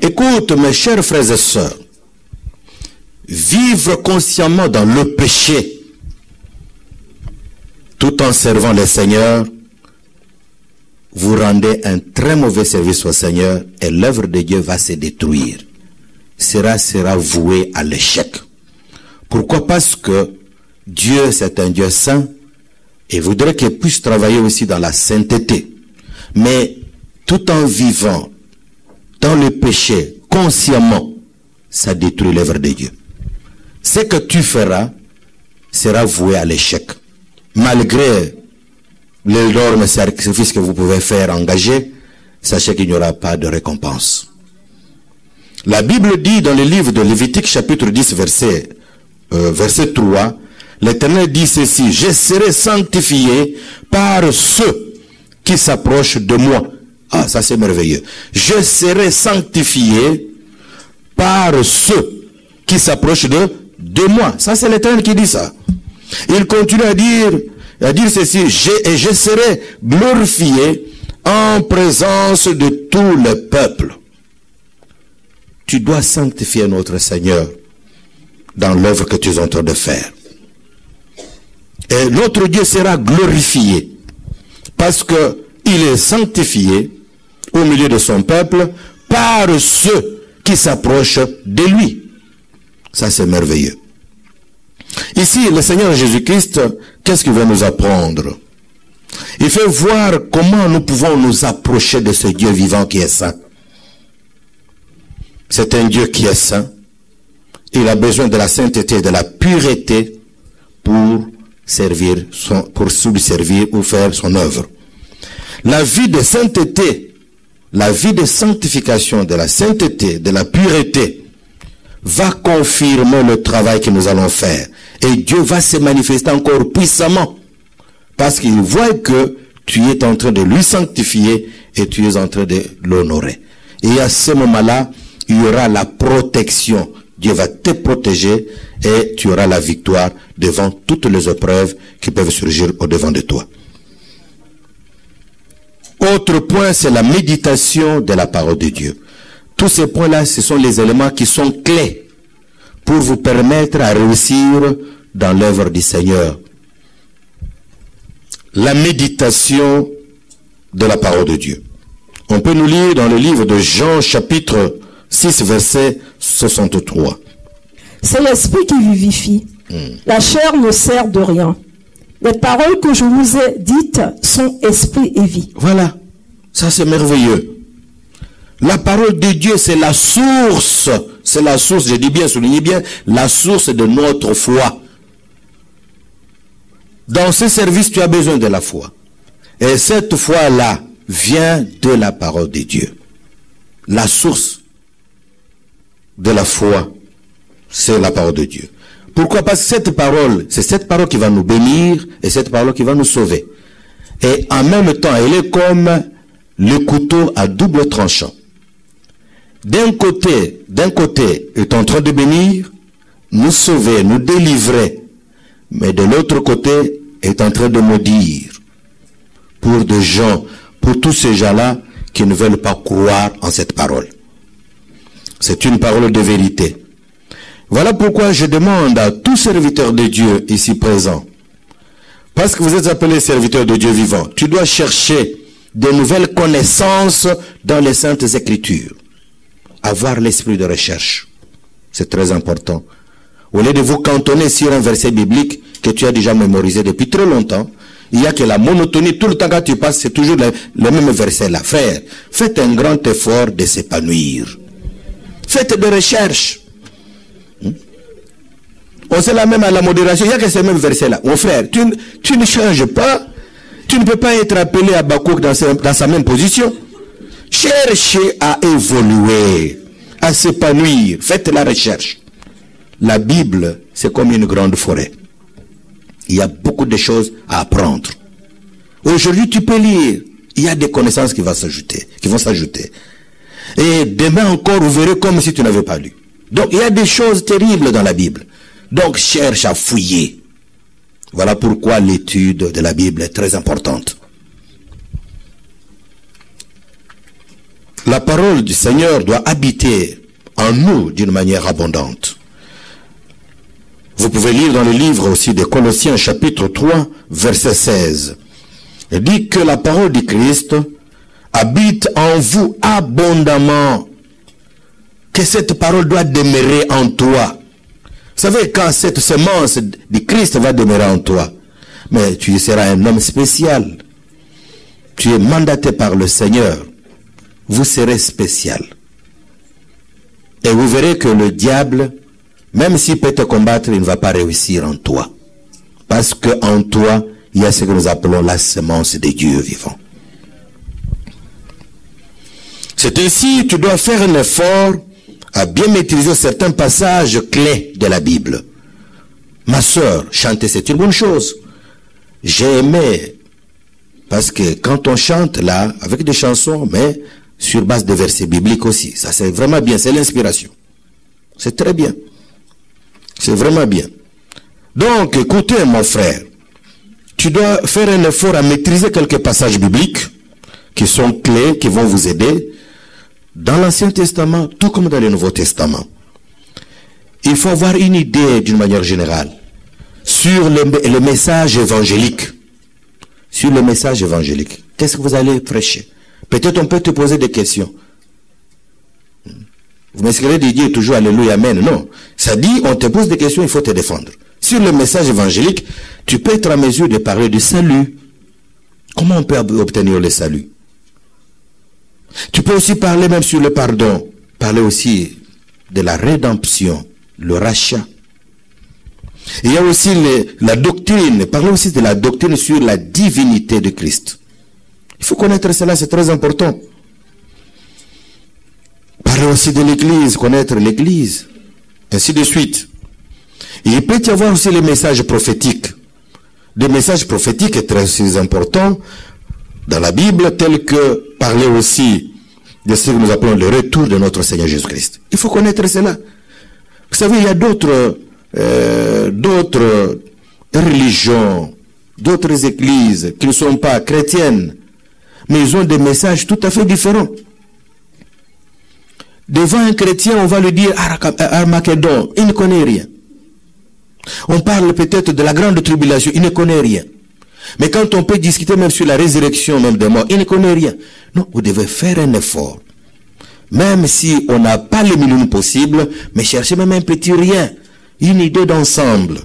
Écoute, mes chers frères et sœurs, vivre consciemment dans le péché, tout en servant le Seigneur, vous rendez un très mauvais service au Seigneur et l'œuvre de Dieu va se détruire. Sera voué à l'échec. Pourquoi? Parce que Dieu, c'est un Dieu saint et voudrait qu'il puisse travailler aussi dans la sainteté. Mais tout en vivant dans le péché consciemment, ça détruit l'œuvre de Dieu. Ce que tu feras sera voué à l'échec. Malgré l'énorme sacrifice que vous pouvez faire engager, sachez qu'il n'y aura pas de récompense. La Bible dit dans le livre de Lévitique chapitre 10 verset 3, l'Éternel dit ceci: je serai sanctifié par ceux qui s'approchent de moi. Ah, ça c'est merveilleux. Je serai sanctifié par ceux qui s'approchent de moi. Ça c'est l'Éternel qui dit ça. Il continue à dire ceci: je serai glorifié en présence de tout le peuple. Tu dois sanctifier notre Seigneur. dans l'œuvre que tu es en train de faire. Et notre Dieu sera glorifié parce qu'il est sanctifié au milieu de son peuple par ceux qui s'approchent de lui. Ça, c'est merveilleux. Ici, le Seigneur Jésus-Christ, qu'est-ce qu'il veut nous apprendre? Il fait voir comment nous pouvons nous approcher de ce Dieu vivant qui est saint. C'est un Dieu qui est saint. Il a besoin de la sainteté, de la pureté pour servir, pour lui servir ou faire son œuvre. La vie de sainteté, la vie de sanctification, de la sainteté, de la pureté, va confirmer le travail que nous allons faire. Et Dieu va se manifester encore puissamment. Parce qu'il voit que tu es en train de lui sanctifier et tu es en train de l'honorer. Et à ce moment-là, il y aura la protection. Dieu va te protéger et tu auras la victoire devant toutes les épreuves qui peuvent surgir au-devant de toi. Autre point, c'est la méditation de la parole de Dieu. Tous ces points-là, ce sont les éléments qui sont clés pour vous permettre à réussir dans l'œuvre du Seigneur. La méditation de la parole de Dieu. On peut nous lire dans le livre de Jean chapitre 6 verset 63. C'est l'esprit qui vivifie. La chair ne sert de rien. Les paroles que je vous ai dites sont esprit et vie. Voilà. Ça c'est merveilleux. La parole de Dieu c'est la source. C'est la source, je dis bien, soulignez bien, la source de notre foi. Dans ce service, tu as besoin de la foi. Et cette foi-là vient de la parole de Dieu. La source de la foi, c'est la parole de Dieu. Pourquoi? Parce que cette parole, c'est cette parole qui va nous bénir et cette parole qui va nous sauver. Et en même temps, elle est comme le couteau à double tranchant. D'un côté, il est en train de bénir, nous sauver, nous délivrer. Mais de l'autre côté, est en train de maudire. Pour des gens, pour tous ces gens-là qui ne veulent pas croire en cette parole. C'est une parole de vérité. Voilà pourquoi je demande à tous serviteurs de Dieu ici présents, parce que vous êtes appelés serviteurs de Dieu vivant, tu dois chercher de nouvelles connaissances dans les Saintes Écritures. Avoir l'esprit de recherche. C'est très important. Au lieu de vous cantonner sur un verset biblique que tu as déjà mémorisé depuis très longtemps, il y a que la monotonie, tout le temps quand tu passes, c'est toujours le même verset là. Frère, faites un grand effort de s'épanouir. Faites des recherches. On sait la même à la modération, il n'y a que ces mêmes versets là. Mon frère, tu ne changes pas, tu ne peux pas être appelé à Habakkuk dans sa même position. Cherchez à évoluer, à s'épanouir, faites la recherche. La Bible, c'est comme une grande forêt. Il y a beaucoup de choses à apprendre. Aujourd'hui, tu peux lire. Il y a des connaissances qui vont s'ajouter. Et demain encore, vous verrez comme si tu n'avais pas lu. Donc, il y a des choses terribles dans la Bible. Donc, cherche à fouiller. Voilà pourquoi l'étude de la Bible est très importante. La parole du Seigneur doit habiter en nous d'une manière abondante. Vous pouvez lire dans le livre aussi de Colossiens chapitre 3 verset 16. Il dit que la parole du Christ habite en vous abondamment. Que cette parole doit demeurer en toi. Vous savez, quand cette semence du Christ va demeurer en toi, mais tu seras un homme spécial. Tu es mandaté par le Seigneur. Vous serez spécial. Et vous verrez que le diable, même s'il peut te combattre, il ne va pas réussir en toi. Parce qu'en toi, il y a ce que nous appelons la semence de Dieu vivant. C'est ainsi, tu dois faire un effort à bien maîtriser certains passages clés de la Bible. Ma sœur, chanter c'est une bonne chose. J'ai aimé, parce que quand on chante là, avec des chansons, mais sur base de versets bibliques aussi, ça c'est vraiment bien, c'est l'inspiration. C'est très bien. C'est vraiment bien. Donc, écoutez mon frère, tu dois faire un effort à maîtriser quelques passages bibliques qui sont clés, qui vont vous aider dans l'Ancien Testament, tout comme dans le Nouveau Testament. il faut avoir une idée d'une manière générale sur le message évangélique. Sur le message évangélique. Qu'est-ce que vous allez prêcher? Peut-être on peut te poser des questions. Vous m'excusez de dire toujours Alléluia, Amen. Non. Ça dit, on te pose des questions, il faut te défendre. Sur le message évangélique, tu peux être en mesure de parler du salut. Comment on peut obtenir le salut? Tu peux aussi parler même sur le pardon. Parler aussi de la rédemption, le rachat. Il y a aussi la doctrine. Parler aussi de la doctrine sur la divinité de Christ. Il faut connaître cela, c'est très important. Parler aussi de l'Église, connaître l'Église, ainsi de suite. Il peut y avoir aussi les messages prophétiques. Des messages prophétiques très importants dans la Bible, tels que parler aussi de ce que nous appelons le retour de notre Seigneur Jésus-Christ. Il faut connaître cela. Vous savez, il y a d'autres religions, d'autres églises qui ne sont pas chrétiennes, mais ils ont des messages tout à fait différents. Devant un chrétien, on va lui dire Armageddon, il ne connaît rien. On parle peut-être de la grande tribulation, il ne connaît rien. Mais quand on peut discuter même sur la résurrection même des morts, il ne connaît rien. Non, vous devez faire un effort. Même si on n'a pas le minimum possible, mais cherchez même un petit rien, une idée d'ensemble.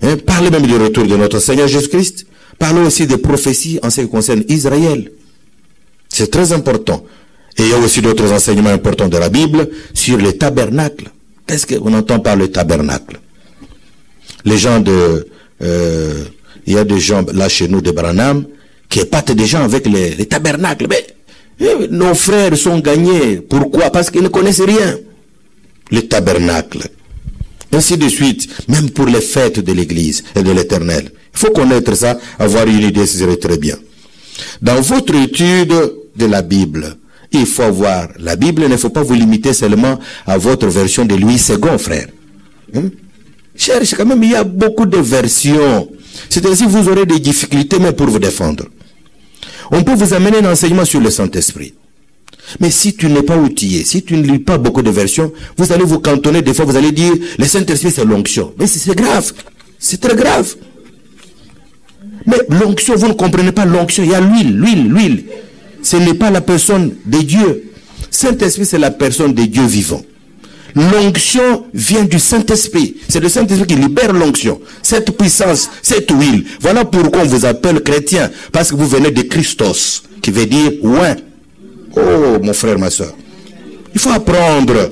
Hein? Parlez même du retour de notre Seigneur Jésus-Christ. Parlez aussi des prophéties en ce qui concerne Israël. C'est très important. Et il y a aussi d'autres enseignements importants de la Bible sur le tabernacle. Qu'est-ce qu'on entend par le tabernacle? Les gens il y a des gens là chez nous de Branham qui épatent des gens avec les tabernacles. Mais nos frères sont gagnés. Pourquoi? Parce qu'ils ne connaissent rien. Le tabernacle. Ainsi de suite, même pour les fêtes de l'Église et de l'Éternel. Il faut connaître ça, avoir une idée, ce serait très bien. Dans votre étude de la Bible, il faut voir la Bible, il ne faut pas vous limiter seulement à votre version de Louis II, frère. Cherche quand même, il y a beaucoup de versions. C'est ainsi que vous aurez des difficultés même pour vous défendre. On peut vous amener un enseignement sur le Saint-Esprit. Mais si tu n'es pas outillé, si tu ne lis pas beaucoup de versions, vous allez vous cantonner, des fois vous allez dire, le Saint-Esprit c'est l'onction. Mais c'est grave, c'est très grave. Mais l'onction, vous ne comprenez pas l'onction, il y a l'huile. Ce n'est pas la personne de Dieu. Saint-Esprit c'est la personne de Dieu vivant. L'onction vient du Saint-Esprit. C'est le Saint-Esprit qui libère l'onction. Cette puissance, cette huile. Voilà pourquoi on vous appelle chrétien. Parce que vous venez de Christos, qui veut dire oint. Oh, mon frère, ma soeur. Il faut apprendre.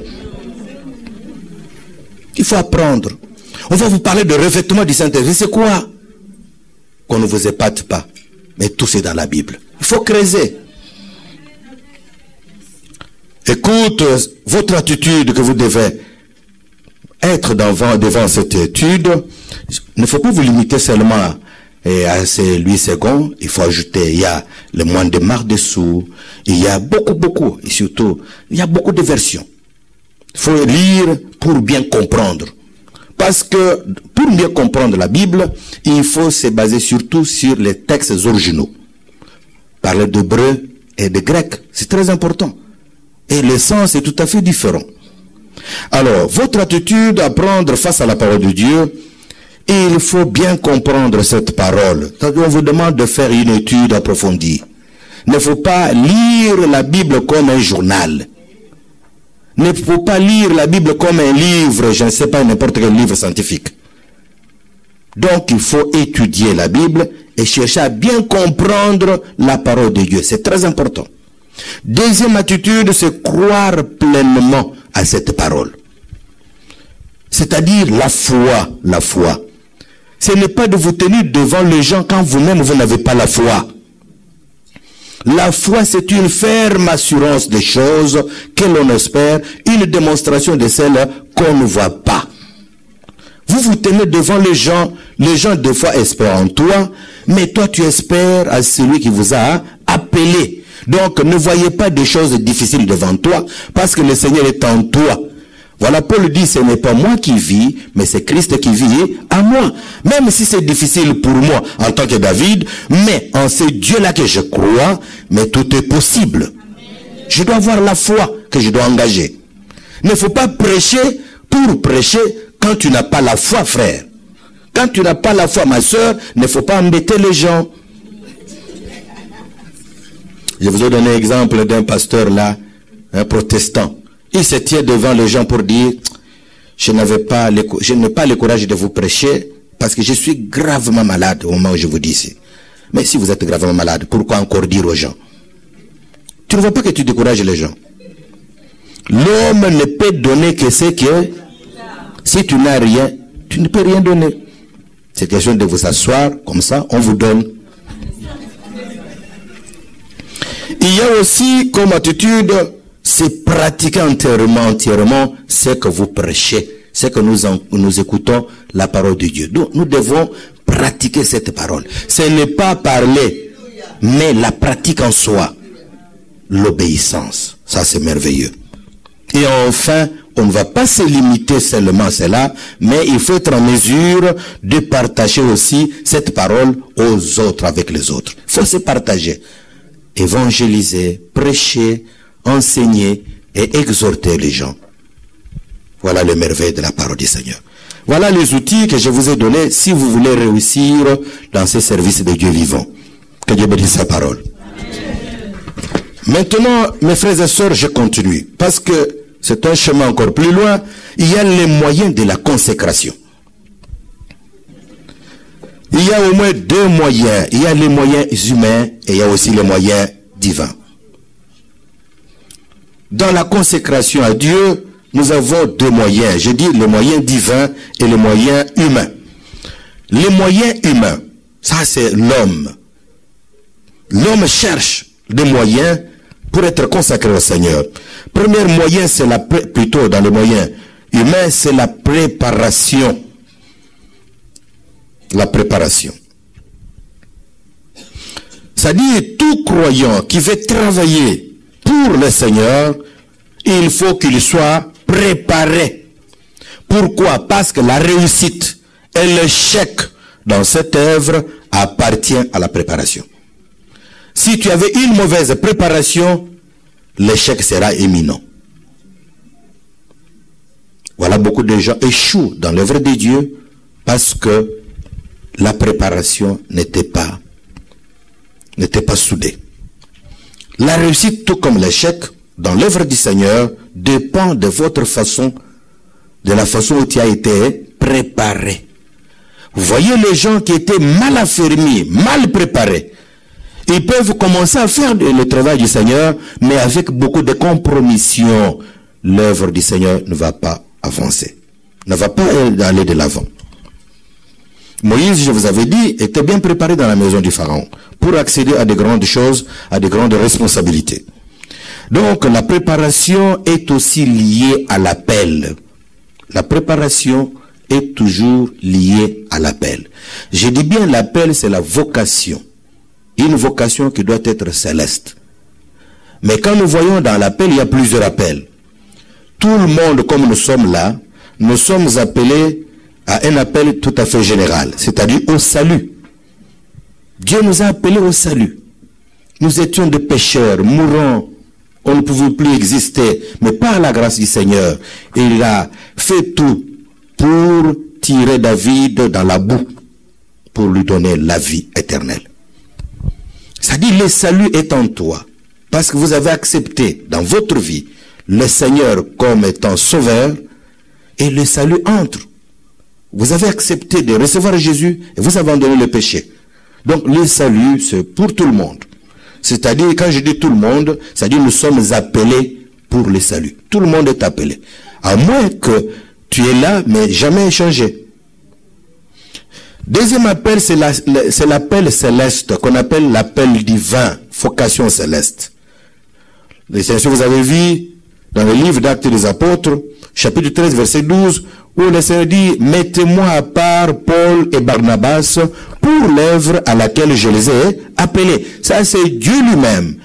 Il faut apprendre. On va vous parler de revêtement du Saint-Esprit. C'est quoi? Qu'on ne vous épate pas. Mais tout c'est dans la Bible. Il faut creuser. Écoute, votre attitude que vous devez être devant cette étude, il ne faut pas vous limiter seulement à ces Louis II. Il faut ajouter, il y a le moine de Marc-Dessous, il y a beaucoup, et surtout, il y a beaucoup de versions. Il faut lire pour bien comprendre. Parce que, pour mieux comprendre la Bible, il faut se baser surtout sur les textes originaux. Parler d'hébreu et de grec, c'est très important. Et le sens est tout à fait différent. Alors, votre attitude à prendre face à la parole de Dieu, il faut bien comprendre cette parole. On vous demande de faire une étude approfondie. Il ne faut pas lire la Bible comme un journal. Il ne faut pas lire la Bible comme un livre, je ne sais pas, n'importe quel livre scientifique. Donc, il faut étudier la Bible et chercher à bien comprendre la parole de Dieu. C'est très important. Deuxième attitude, c'est croire pleinement à cette parole. C'est-à-dire la foi. La foi. Ce n'est pas de vous tenir devant les gens quand vous-même vous n'avez pas la foi. La foi, c'est une ferme assurance des choses que l'on espère, une démonstration de celles qu'on ne voit pas. Vous vous tenez devant les gens des fois espèrent en toi, mais toi tu espères à celui qui vous a appelé. Donc ne voyez pas des choses difficiles devant toi, parce que le Seigneur est en toi. Voilà, Paul dit, ce n'est pas moi qui vis, mais c'est Christ qui vit à moi. Même si c'est difficile pour moi en tant que David, mais en ce Dieu-là que je crois, mais tout est possible. Je dois avoir la foi que je dois engager. Il ne faut pas prêcher pour prêcher quand tu n'as pas la foi, frère. Quand tu n'as pas la foi, ma soeur, il ne faut pas embêter les gens. Je vous ai donné l'exemple d'un pasteur là, un protestant. Il se tient devant les gens pour dire, je n'ai pas le courage de vous prêcher parce que je suis gravement malade au moment où je vous dis ici. Mais si vous êtes gravement malade, pourquoi encore dire aux gens? Tu ne vois pas que tu décourages les gens. L'homme ne peut donner que ce que... Si tu n'as rien, tu ne peux rien donner. C'est question de vous asseoir, comme ça, on vous donne. Il y a aussi comme attitude, c'est pratiquer entièrement ce que vous prêchez, ce que nous écoutons, la parole de Dieu. Donc, nous devons pratiquer cette parole. Ce n'est pas parler, mais la pratique en soi. L'obéissance. Ça, c'est merveilleux. Et enfin, on ne va pas se limiter seulement à cela, mais il faut être en mesure de partager aussi cette parole aux autres, avec les autres. Il faut se partager. Évangéliser, prêcher, enseigner et exhorter les gens. Voilà le merveille de la parole du Seigneur. Voilà les outils que je vous ai donnés si vous voulez réussir dans ce service de Dieu vivant. Que Dieu bénisse sa parole. Maintenant, mes frères et sœurs, je continue. Parce que c'est un chemin encore plus loin. Il y a les moyens de la consécration. Il y a au moins deux moyens. Il y a les moyens humains et il y a aussi les moyens divins. Dans la consécration à Dieu, nous avons deux moyens. Je dis les moyens divins et les moyens humains. Les moyens humains, ça c'est l'homme. L'homme cherche des moyens pour être consacré au Seigneur. Premier moyen, c'est plutôt dans les moyens humains, c'est la préparation. La préparation. C'est-à-dire, tout croyant qui veut travailler pour le Seigneur, il faut qu'il soit préparé. Pourquoi? Parce que la réussite et l'échec dans cette œuvre appartient à la préparation. Si tu avais une mauvaise préparation, l'échec sera imminent. Voilà, beaucoup de gens échouent dans l'œuvre de Dieu parce que la préparation n'était pas soudée. La réussite, tout comme l'échec, dans l'œuvre du Seigneur, dépend de votre façon, de la façon où tu as été préparé. Vous voyez les gens qui étaient mal affermis, mal préparés. Ils peuvent commencer à faire le travail du Seigneur, mais avec beaucoup de compromission. L'œuvre du Seigneur ne va pas avancer, ne va pas aller de l'avant. Moïse, je vous avais dit, était bien préparé dans la maison du Pharaon pour accéder à de grandes choses, à de grandes responsabilités. Donc, la préparation est aussi liée à l'appel. La préparation est toujours liée à l'appel. Je dis bien l'appel, c'est la vocation. Une vocation qui doit être céleste. Mais quand nous voyons dans l'appel, il y a plusieurs appels. Tout le monde, comme nous sommes là, nous sommes appelés à un appel tout à fait général, c'est-à-dire au salut. Dieu nous a appelés au salut. Nous étions des pécheurs, mourants, on ne pouvait plus exister, mais par la grâce du Seigneur, il a fait tout pour tirer David dans la boue, pour lui donner la vie éternelle. C'est-à-dire, le salut est en toi, parce que vous avez accepté dans votre vie le Seigneur comme étant sauveur, et le salut entre. Vous avez accepté de recevoir Jésus et vous abandonnez le péché. Donc le salut, c'est pour tout le monde. C'est-à-dire, quand je dis tout le monde, c'est-à-dire nous sommes appelés pour le salut. Tout le monde est appelé. À moins que tu es là, mais jamais changé. Deuxième appel, c'est l'appel céleste, qu'on appelle l'appel divin, vocation céleste. Si vous avez vu dans le livre d'Actes des Apôtres, chapitre 13, verset 12, où le Seigneur dit, mettez-moi à part Paul et Barnabas pour l'œuvre à laquelle je les ai appelés. Ça, c'est Dieu lui-même,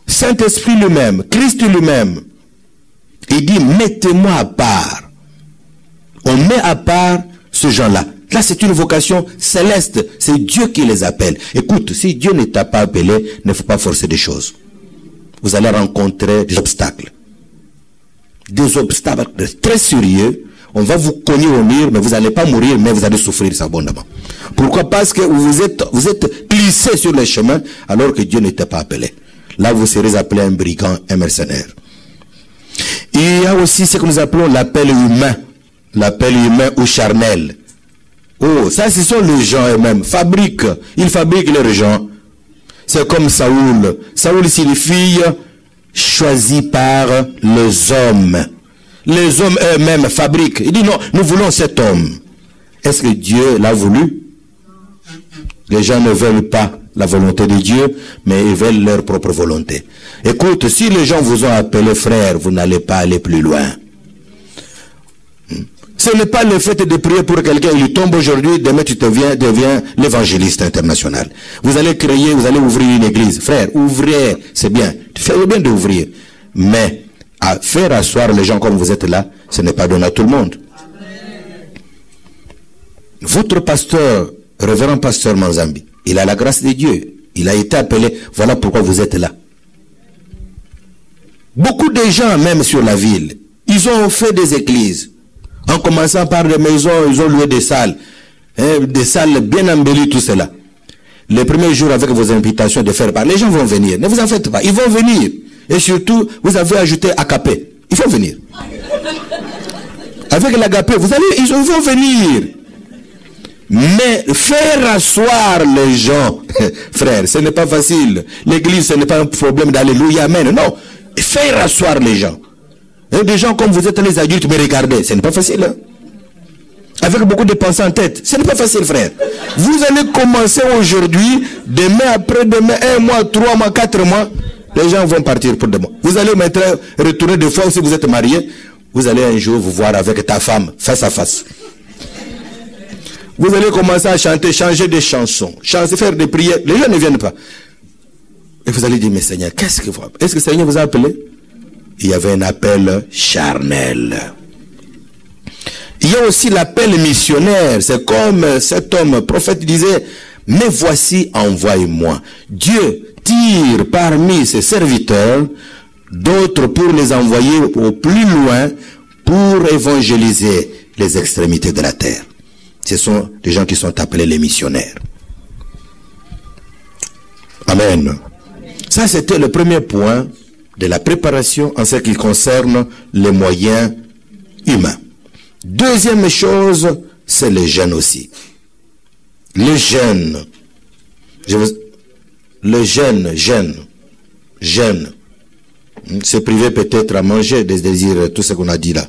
Saint-Esprit lui-même, Christ lui-même. Il dit, mettez-moi à part. On met à part ce gens-là. Là, c'est une vocation céleste. C'est Dieu qui les appelle. Écoute, si Dieu ne t'a pas appelé, il ne faut pas forcer des choses. Vous allez rencontrer des obstacles. Des obstacles très sérieux. on va vous cogner au mur, mais vous n'allez pas mourir, mais vous allez souffrir abondamment. Pourquoi? Parce que vous êtes glissé sur le chemin, alors que Dieu n'était pas appelé. Là, vous serez appelé un brigand, un mercenaire. Il y a aussi ce que nous appelons l'appel humain. L'appel humain ou charnel. Oh, ça, ce sont les gens eux-mêmes. Ils fabriquent leurs gens. C'est comme Saoul. Saoul signifie choisi par les hommes. Les hommes eux-mêmes fabriquent. Il dit non, nous voulons cet homme. Est-ce que Dieu l'a voulu? Les gens ne veulent pas la volonté de Dieu, mais ils veulent leur propre volonté. Écoute, si les gens vous ont appelé frère, vous n'allez pas aller plus loin. Ce n'est pas le fait de prier pour quelqu'un, il lui tombe aujourd'hui, demain tu deviens l'évangéliste international. Vous allez créer, vous allez ouvrir une église. Frère, ouvrez, c'est bien. Tu fais bien d'ouvrir. Mais à faire asseoir les gens comme vous êtes là, ce n'est pas donné à tout le monde. Votre pasteur, révérend pasteur Manzambi, il a la grâce de Dieu. Il a été appelé, voilà pourquoi vous êtes là. Beaucoup de gens, même sur la ville, ils ont fait des églises. En commençant par des maisons, ils ont loué des salles bien embellies, tout cela. Les premiers jours avec vos invitations de faire part, les gens vont venir. Ne vous en faites pas, ils vont venir. Et surtout, vous avez ajouté agapé. Ils vont venir. Avec l'agapé, ils vont venir. Mais faire asseoir les gens, frère, ce n'est pas facile. L'église, ce n'est pas un problème d'alléluia, amen. Non, faire asseoir les gens. Et des gens comme vous êtes les adultes, mais regardez, ce n'est pas facile. Hein? Avec beaucoup de pensées en tête, ce n'est pas facile, frère. Vous allez commencer aujourd'hui, demain, après-demain, 1 mois, 3 mois, 4 mois, les gens vont partir pour demain. Vous allez maintenant retourner des fois, si vous êtes marié, vous allez un jour vous voir avec ta femme, face à face. Vous allez commencer à chanter, changer des chansons, faire des prières. Les gens ne viennent pas. Et vous allez dire, mais Seigneur, est-ce que le Seigneur vous a appelé? Il y avait un appel charnel. Il y a aussi l'appel missionnaire. C'est comme cet homme, prophète disait, mais voici, envoie-moi. Dieu tire parmi ses serviteurs d'autres pour les envoyer au plus loin pour évangéliser les extrémités de la terre. Ce sont des gens qui sont appelés les missionnaires. Amen. Ça, c'était le premier point de la préparation en ce qui concerne les moyens humains. Deuxième chose, c'est les jeunes aussi. Les jeunes. Le jeune. Se priver peut-être à manger des désirs, tout ce qu'on a dit là.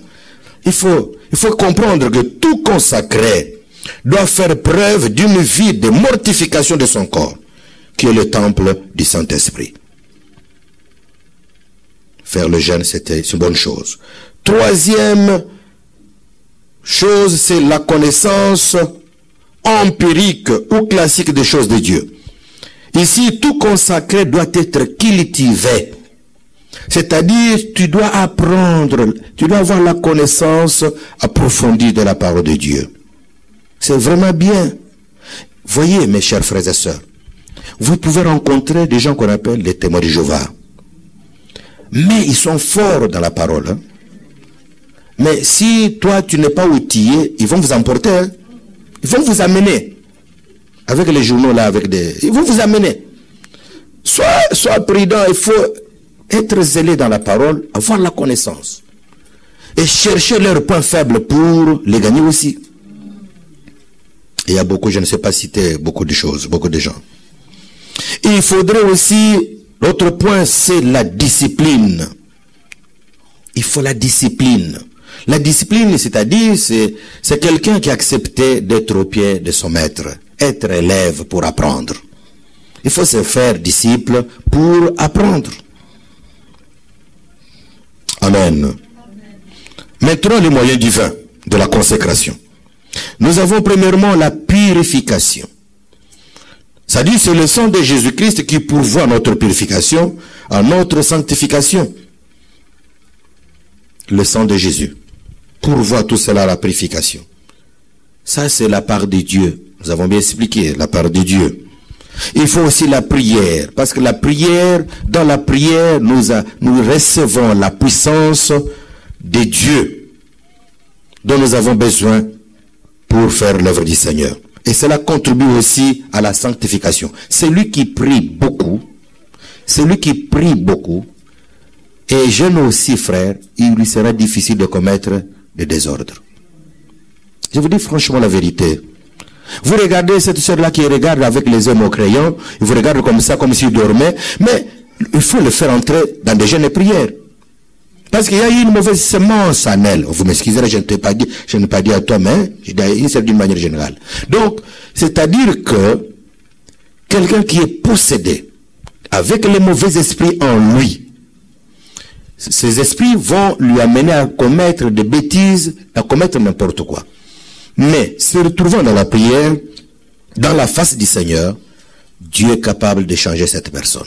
Il faut comprendre que tout consacré doit faire preuve d'une vie de mortification de son corps, qui est le temple du Saint-Esprit. Faire le jeûne, c'est une bonne chose. Troisième chose, c'est la connaissance empirique ou classique des choses de Dieu. Ici, tout consacré doit être cultivé. C'est-à-dire, tu dois apprendre, tu dois avoir la connaissance approfondie de la parole de Dieu. C'est vraiment bien. Voyez, mes chers frères et sœurs, vous pouvez rencontrer des gens qu'on appelle les témoins de Jéhovah. Mais ils sont forts dans la parole. Hein? Mais si toi, tu n'es pas outillé, ils vont vous emporter. Hein? Ils vont vous amener. Avec les journaux là, ils vont vous amener. Sois prudent, il faut être zélé dans la parole, avoir la connaissance. Et chercher leurs points faibles pour les gagner aussi. Il y a beaucoup, je ne sais pas citer beaucoup de choses, beaucoup de gens. Et il faudrait aussi, l'autre point, c'est la discipline. Il faut la discipline. La discipline, c'est-à-dire, c'est quelqu'un qui a accepté d'être au pied de son maître, être élève pour apprendre. Il faut se faire disciple pour apprendre. Amen. Maintenant, les moyens divins de la consécration. Nous avons premièrement la purification. C'est-à-dire, c'est le sang de Jésus-Christ qui pourvoit notre purification, à notre sanctification. Le sang de Jésus pourvoit tout cela à la purification. Ça, c'est la part de Dieu. Nous avons bien expliqué la part de Dieu. Il faut aussi la prière, parce que la prière, dans la prière, nous recevons la puissance de Dieu. dont nous avons besoin pour faire l'œuvre du Seigneur. Et cela contribue aussi à la sanctification. Celui qui prie beaucoup, et jeûne aussi, frère, il lui sera difficile de commettre des désordres. Je vous dis franchement la vérité. Vous regardez cette sœur-là qui regarde avec les hommes au crayon, il vous regarde comme ça, comme s'il dormait, mais il faut le faire entrer dans des jeûnes et prières. Parce qu'il y a eu une mauvaise semence en elle. Vous m'excuserez, je n'ai pas dit à toi, mais je dis d'une manière générale. Donc, c'est-à-dire que quelqu'un qui est possédé avec les mauvais esprits en lui, ces esprits vont lui amener à commettre des bêtises, à commettre n'importe quoi. Mais, se retrouvant dans la prière, dans la face du Seigneur, Dieu est capable de changer cette personne.